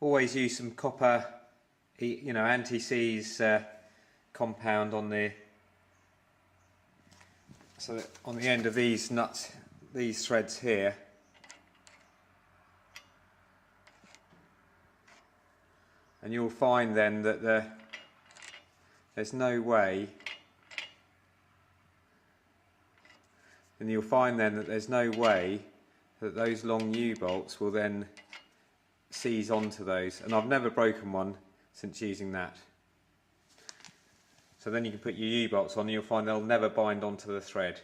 always use some copper, anti-seize compound on the end of these nuts, these threads here. And you'll find then that there's no way. And you'll find then that there's no way that those long U-bolts will then seize onto those. And I've never broken one since using that. So then you can put your U-bolts on and you'll find they'll never bind onto the thread.